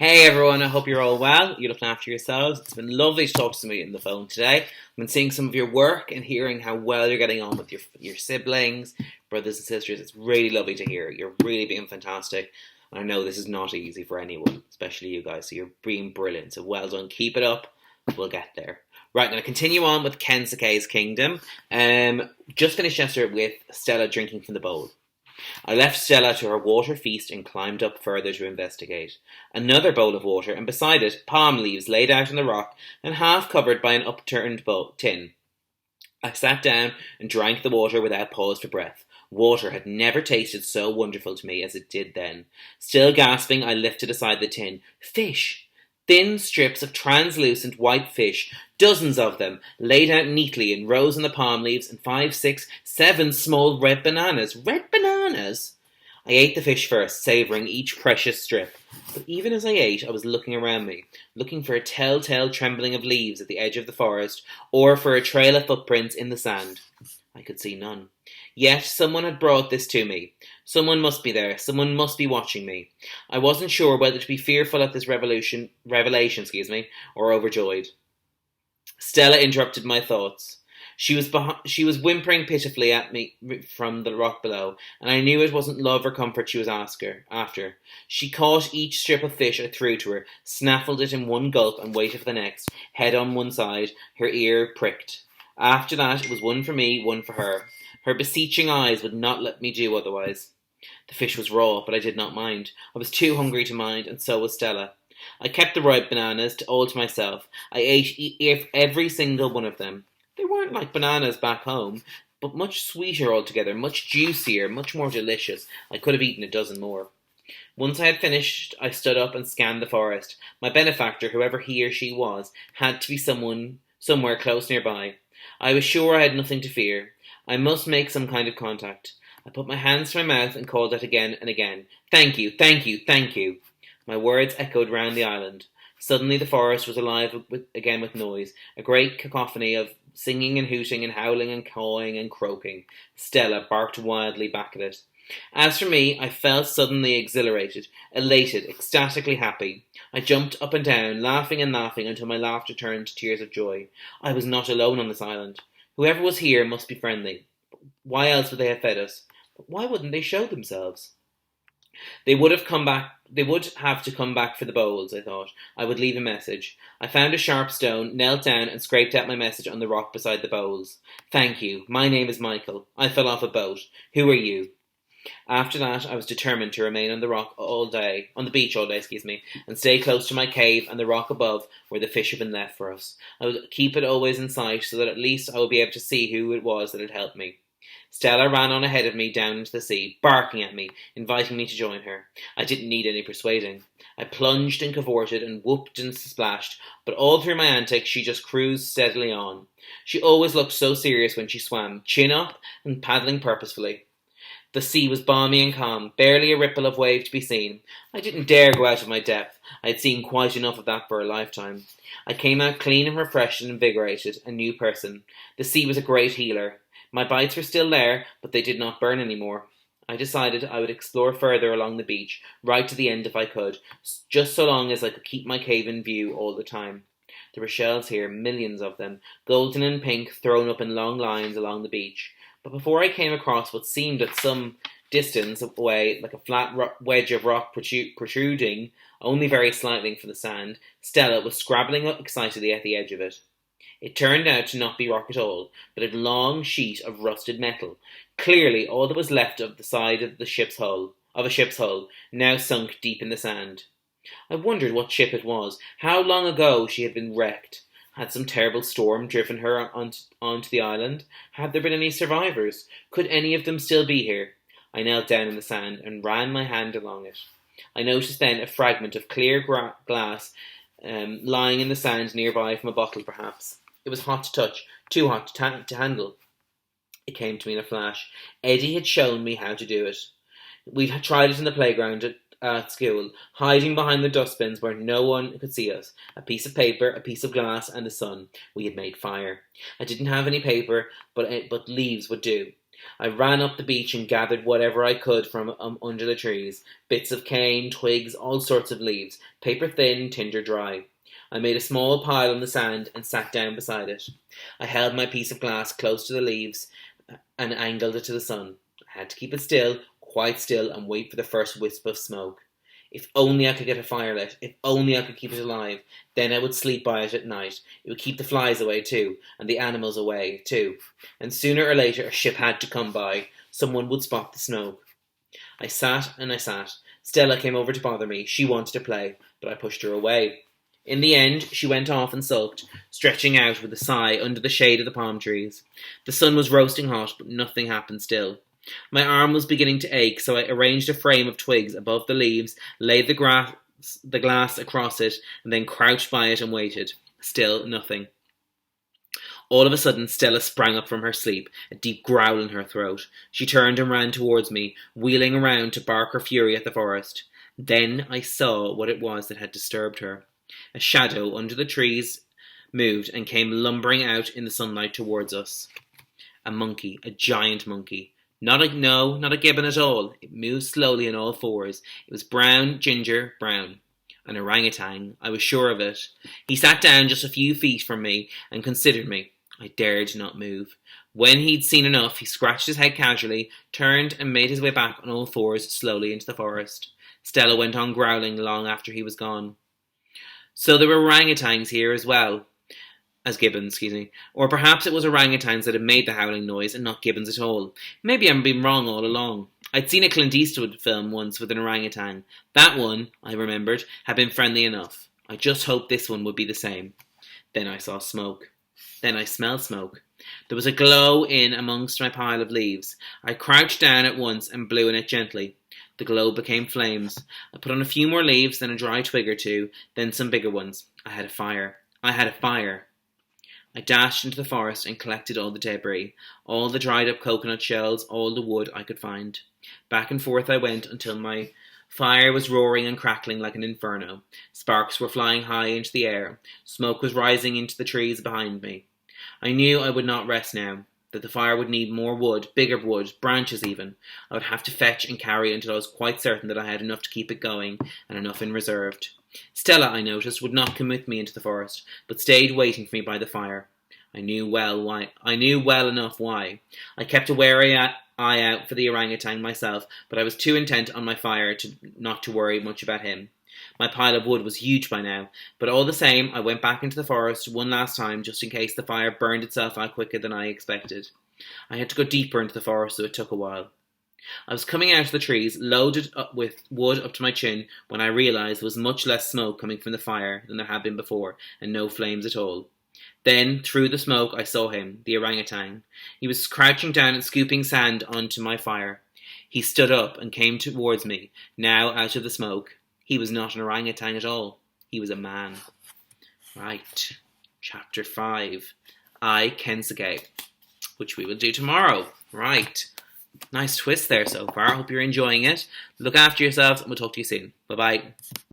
Hey everyone, I hope you're all well. You're looking after yourselves. It's been lovely to talk to me on the phone today. I've been seeing some of your work and hearing how well you're getting on with your siblings, brothers and sisters. It's really lovely to hear. You're really being fantastic. I know this is not easy for anyone, especially you guys, so you're being brilliant. So well done. Keep it up. We'll get there. Right, I'm going to continue on with Kensuke's Kingdom. Just finished yesterday with Stella drinking from the bowl. I left Stella to her water feast and climbed up further to investigate. Another bowl of water, and beside it, palm leaves laid out on the rock and half covered by an upturned tin. I sat down and drank the water without pause for breath. Water had never tasted so wonderful to me as it did then. Still gasping, I lifted aside the tin. Fish! Thin strips of translucent white fish, dozens of them, laid out neatly in rows on the palm leaves, and 5, 6, 7 small red bananas. Red bananas! I ate the fish first, savouring each precious strip. But even as I ate, I was looking around me, looking for a telltale trembling of leaves at the edge of the forest, or for a trail of footprints in the sand. I could see none. Yet someone had brought this to me. Someone must be there. Someone must be watching me. I wasn't sure whether to be fearful at this revelation, or overjoyed. Stella interrupted my thoughts. She was whimpering pitifully at me from the rock below, and I knew it wasn't love or comfort she was after. She caught each strip of fish I threw to her, snaffled it in one gulp, and waited for the next, head on one side, her ear pricked. After that, it was one for me, one for her. Her beseeching eyes would not let me do otherwise. The fish was raw, but I did not mind. I was too hungry to mind, and so was Stella. I kept the ripe bananas all to myself. I ate every single one of them. They weren't like bananas back home, but much sweeter altogether, much juicier, much more delicious. I could have eaten a dozen more. Once I had finished, I stood up and scanned the forest. My benefactor, whoever he or she was, had to be somewhere close nearby. I was sure I had nothing to fear. I must make some kind of contact. I put my hands to my mouth and called out again and again. Thank you, thank you, thank you. My words echoed round the island. Suddenly the forest was alive again with noise, a great cacophony of singing and hooting and howling and cawing and croaking. Stella barked wildly back at it. As for me, I felt suddenly exhilarated, elated, ecstatically happy. I jumped up and down, laughing and laughing until my laughter turned to tears of joy. I was not alone on this island. Whoever was here must be friendly. Why else would they have fed us? But why wouldn't they show themselves? They would have to come back for the bowls, I thought. I would leave a message. I found a sharp stone, knelt down, and scraped out my message on the rock beside the bowls. Thank you. My name is Michael. I fell off a boat. Who are you? After that, I was determined to remain on the beach all day, and stay close to my cave and the rock above where the fish had been left for us. I would keep it always in sight so that at least I would be able to see who it was that had helped me. Stella ran on ahead of me down into the sea, barking at me, inviting me to join her. I didn't need any persuading. I plunged and cavorted and whooped and splashed, but all through my antics she just cruised steadily on. She always looked so serious when she swam, chin up and paddling purposefully. The sea was balmy and calm, barely a ripple of wave to be seen. I didn't dare go out of my depth. I had seen quite enough of that for a lifetime. I came out clean and refreshed and invigorated, a new person. The sea was a great healer. My bites were still there, but they did not burn any more. I decided I would explore further along the beach, right to the end if I could, just so long as I could keep my cave in view all the time. There were shells here, millions of them, golden and pink, thrown up in long lines along the beach. But before I came across what seemed at some distance away like a flat wedge of rock protruding only very slightly from the sand, Stella was scrabbling excitedly at the edge of it. It turned out to not be rock at all, but a long sheet of rusted metal, clearly all that was left of the side of a ship's hull, now sunk deep in the sand. I wondered what ship it was, how long ago she had been wrecked. Had some terrible storm driven her onto the island? Had there been any survivors? Could any of them still be here? I knelt down in the sand and ran my hand along it. I noticed then a fragment of clear glass lying in the sand nearby from a bottle, perhaps. It was hot to touch, too hot to handle. It came to me in a flash. Eddie had shown me how to do it. We'd tried it in the playground at school, hiding behind the dustbins where no one could see us. A piece of paper, a piece of glass, and the sun. We had made fire. I didn't have any paper, but leaves would do. I ran up the beach and gathered whatever I could from under the trees. Bits of cane, twigs, all sorts of leaves, paper thin, tinder dry. I made a small pile on the sand and sat down beside it. I held my piece of glass close to the leaves and angled it to the sun. I had to keep it still, quite still, and wait for the first wisp of smoke. If only I could get a fire lit, if only I could keep it alive, then I would sleep by it at night. It would keep the flies away too, and the animals away too. And sooner or later a ship had to come by. Someone would spot the smoke. I sat and I sat. Stella came over to bother me. She wanted to play, but I pushed her away. In the end, she went off and sulked, stretching out with a sigh under the shade of the palm trees. The sun was roasting hot, but nothing happened still. My arm was beginning to ache, so I arranged a frame of twigs above the leaves, laid the glass across it, and then crouched by it and waited. Still nothing. All of a sudden, Stella sprang up from her sleep, a deep growl in her throat. She turned and ran towards me, wheeling around to bark her fury at the forest. Then I saw what it was that had disturbed her. A shadow under the trees moved and came lumbering out in the sunlight towards us. A monkey, a giant monkey. Not a gibbon at all. It moved slowly on all fours. It was brown, ginger, brown. An orangutan. I was sure of it. He sat down just a few feet from me and considered me. I dared not move. When he'd seen enough, he scratched his head casually, turned and made his way back on all fours slowly into the forest. Stella went on growling long after he was gone. So there were orangutans here as well. As gibbons, Or perhaps it was orangutans that had made the howling noise and not gibbons at all. Maybe I've been wrong all along. I'd seen a Clint Eastwood film once with an orangutan. That one, I remembered, had been friendly enough. I just hoped this one would be the same. Then I saw smoke. Then I smelled smoke. There was a glow in amongst my pile of leaves. I crouched down at once and blew in it gently. The glow became flames. I put on a few more leaves, then a dry twig or two, then some bigger ones. I had a fire. I dashed into the forest and collected all the debris, all the dried up coconut shells, all the wood I could find. Back and forth I went until my fire was roaring and crackling like an inferno. Sparks were flying high into the air. Smoke was rising into the trees behind me. I knew I would not rest now, that the fire would need more wood, bigger wood, branches even. I would have to fetch and carry until I was quite certain that I had enough to keep it going and enough in reserved. Stella, I noticed, would not come with me into the forest, but stayed waiting for me by the fire. I knew well enough why. I kept a wary eye out for the orangutan myself, but I was too intent on my fire not to worry much about him. My pile of wood was huge by now, but all the same, I went back into the forest one last time just in case the fire burned itself out quicker than I expected. I had to go deeper into the forest, so it took a while. I was coming out of the trees, loaded up with wood up to my chin, when I realised there was much less smoke coming from the fire than there had been before, and no flames at all. Then, through the smoke, I saw him, the orangutan. He was crouching down and scooping sand onto my fire. He stood up and came towards me, now out of the smoke. He was not an orangutan at all. He was a man. Right. Chapter 5. Kensuke, which we will do tomorrow. Right. Nice twist there so far. Hope you're enjoying it. Look after yourselves and we'll talk to you soon. Bye-bye.